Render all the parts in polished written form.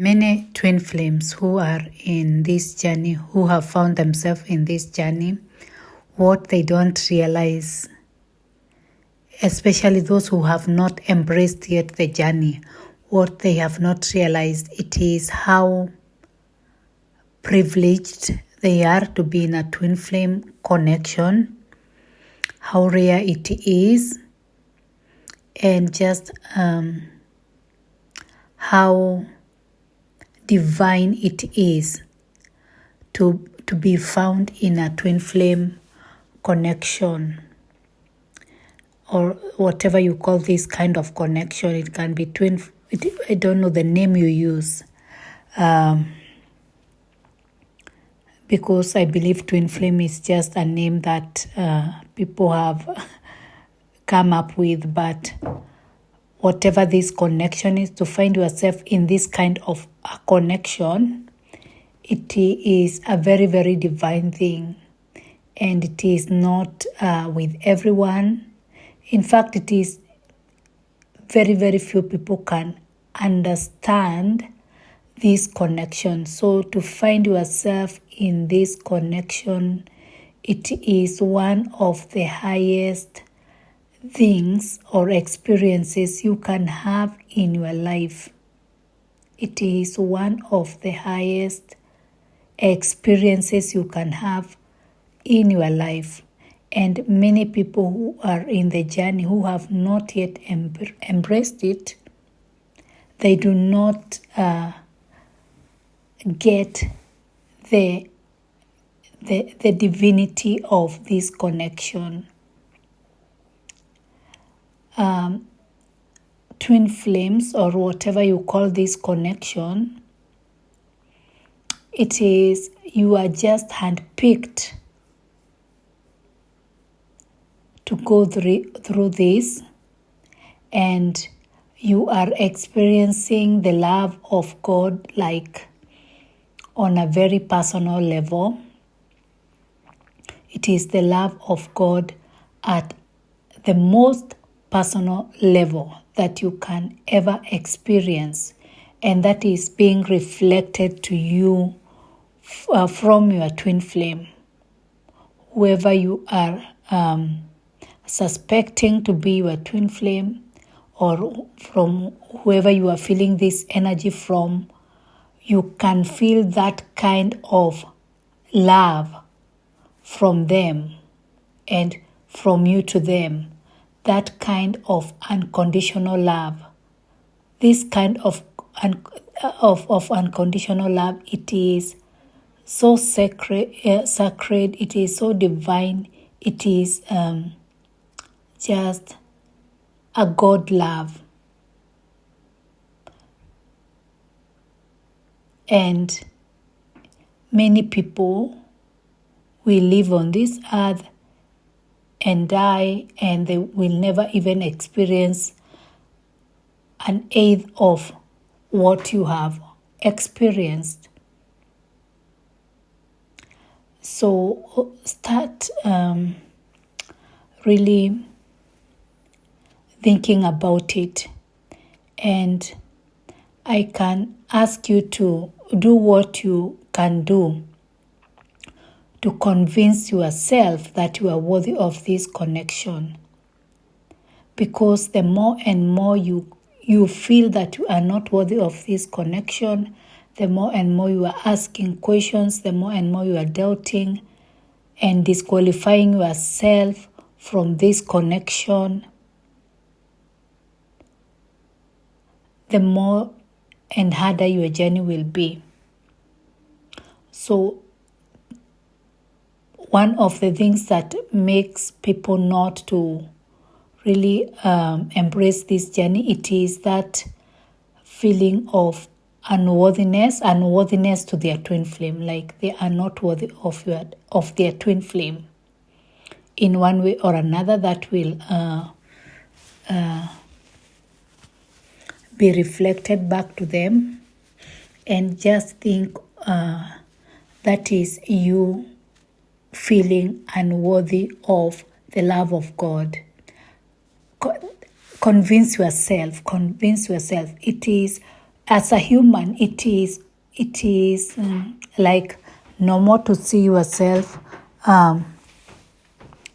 Many twin flames who are in this journey, who have found themselves in this journey, what they don't realize, especially those who have not embraced yet the journey, what they have not realized, it is how privileged they are to be in a twin flame connection, how rare it is, and just how divine it is to be found in a twin flame connection, or whatever you call this kind of connection. It can be I don't know the name you use, because I believe twin flame is just a name that people have come up with, but whatever this connection is, to find yourself in this kind of a connection, it is a very, very divine thing. And it is not with everyone. In fact, it is very, very few people can understand this connection. So to find yourself in this connection, it is one of the highest things or experiences you can have in your life. It is one of the highest experiences you can have in your life. And many people who are in the journey who have not yet embraced it, they do not get the divinity of this connection. Twin flames, or whatever you call this connection, it is you are just handpicked to go through this, and you are experiencing the love of God like on a very personal level. It is the love of God at the most personal level that you can ever experience, and that is being reflected to you from your twin flame, whoever you are suspecting to be your twin flame, or from whoever you are feeling this energy from. You can feel that kind of love from them and from you to them. That kind of unconditional love. This kind of unconditional love, it is so sacred, it is so divine, it is just a God love. And many people will live on this earth and die, and they will never even experience an eighth of what you have experienced. So start really thinking about it, and I can ask you to do what you can do to convince yourself that you are worthy of this connection. Because the more and more you feel that you are not worthy of this connection, the more and more you are asking questions, the more and more you are doubting and disqualifying yourself from this connection, the more and harder your journey will be. So one of the things that makes people not to really embrace this journey, it is that feeling of unworthiness to their twin flame, like they are not worthy of their twin flame in one way or another. That will be reflected back to them, and just think that is you feeling unworthy of the love of God. Convince yourself. It is as a human, it is like normal to see yourself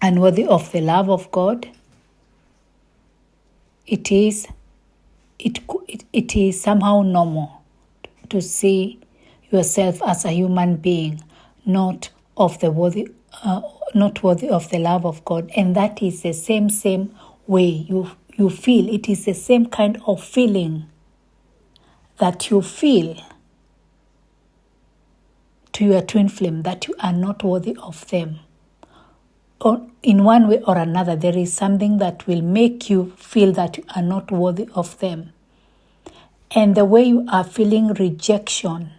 unworthy of the love of God. It is somehow normal to see yourself as a human being not worthy of the love of God, and that is the same way you feel. It is the same kind of feeling that you feel to your twin flame, that you are not worthy of them. Or in one way or another, there is something that will make you feel that you are not worthy of them. And the way you are feeling rejection,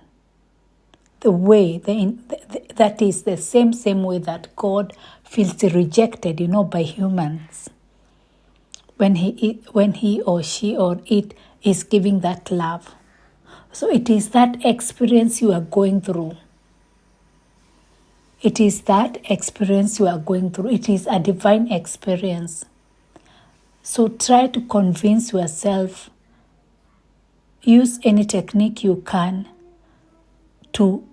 that is the same way that God feels rejected, by humans. When he or she or it is giving that love. So it is that experience you are going through. It is that experience you are going through. It is a divine experience. So try to convince yourself. Use any technique you can to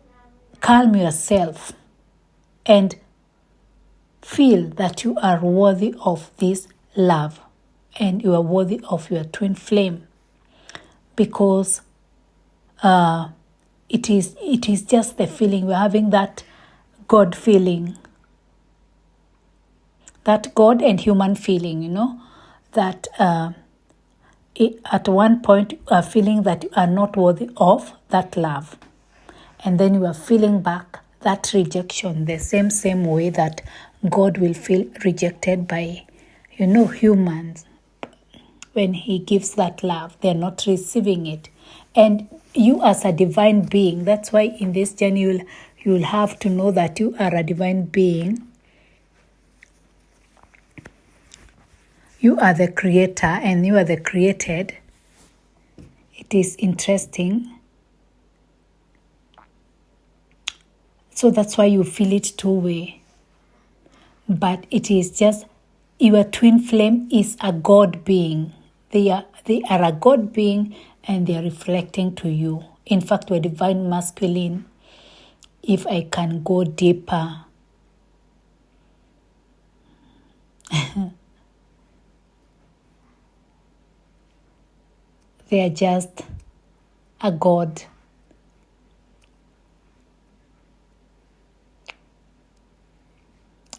calm yourself and feel that you are worthy of this love and you are worthy of your twin flame, because it is just the feeling. We're having that God feeling, that God and human feeling, that at one point you are feeling that you are not worthy of that love. And then you are feeling back that rejection the same way that God will feel rejected by, humans. When he gives that love, they're not receiving it. And you as a divine being, that's why in this journey you'll have to know that you are a divine being. You are the creator and you are the created. It is interesting. So that's why you feel it two-way. But it is just, your twin flame is a God being. They are a God being and they are reflecting to you. In fact, we're divine masculine. If I can go deeper, they are just a God.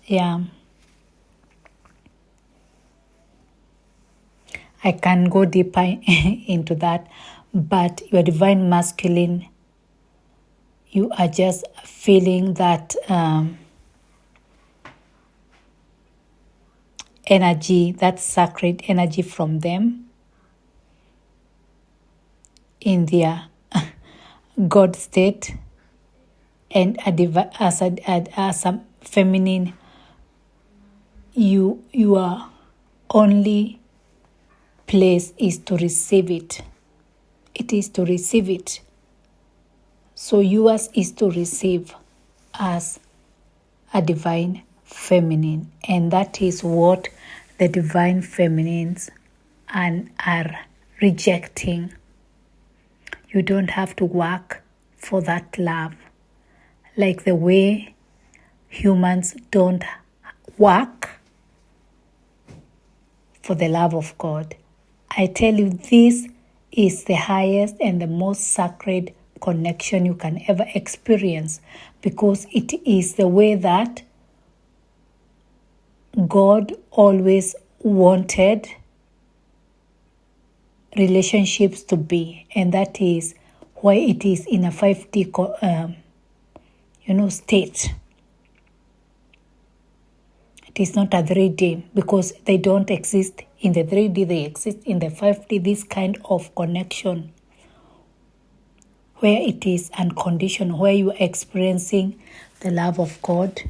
Yeah. I can go deeper into that, but your divine masculine, you are just feeling that energy, that sacred energy from them in their God state, and as a feminine, your only place is to receive it. It is to receive it. So yours is to receive as a divine feminine, and that is what the divine feminines are rejecting. You don't have to work for that love, like the way humans don't work for the love of God. I tell you, this is the highest and the most sacred connection you can ever experience, because it is the way that God always wanted relationships to be, and that is why it is in a 5D state. It is not a 3D, because they don't exist in the 3D, they exist in the 5D, this kind of connection where it is unconditional, where you are experiencing the love of God,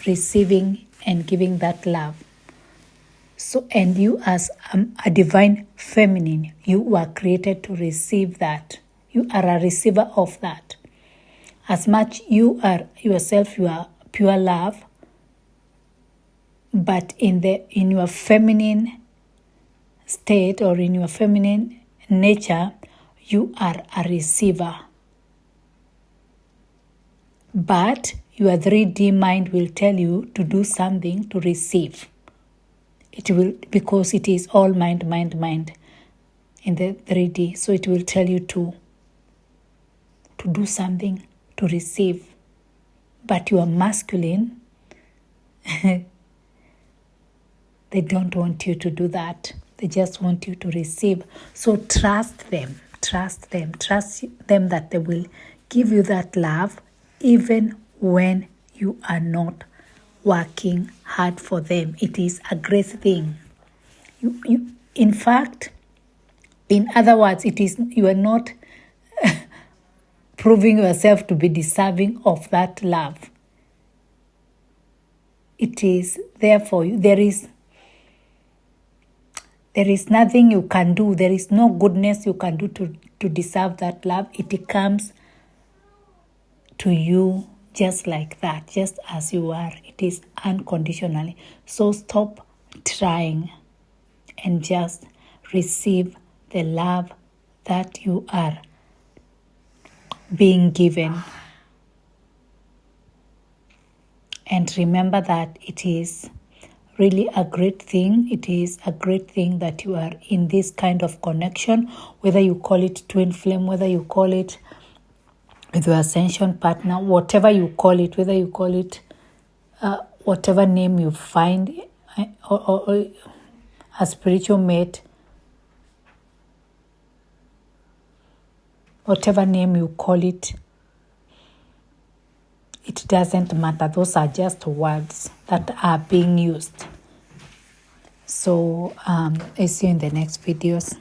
receiving and giving that love. So, and you as a divine feminine, you are created to receive that. You are a receiver of that. As much you are yourself, you are pure love, but in your feminine state or in your feminine nature, you are a receiver. But your 3D mind will tell you to do something to receive. It will, because it is all mind, mind, mind in the 3D. So it will tell you to do something to receive. But your masculine, they don't want you to do that. They just want you to receive. So trust them. Trust them. Trust them that they will give you that love even when you are not working hard for them. It is a great thing. In fact, in other words, it is you are not proving yourself to be deserving of that love. It is there for you. There is nothing you can do. There is no goodness you can do to deserve that love. It comes to you just like that, just as you are. It is unconditionally. So stop trying and just receive the love that you are being given. And remember that it is really a great thing. It is a great thing that you are in this kind of connection, whether you call it twin flame, whether you call it with your ascension partner, whatever you call it, whether you call it whatever name you find, or a spiritual mate, whatever name you call it, it doesn't matter. Those are just words that are being used. So I see you in the next videos.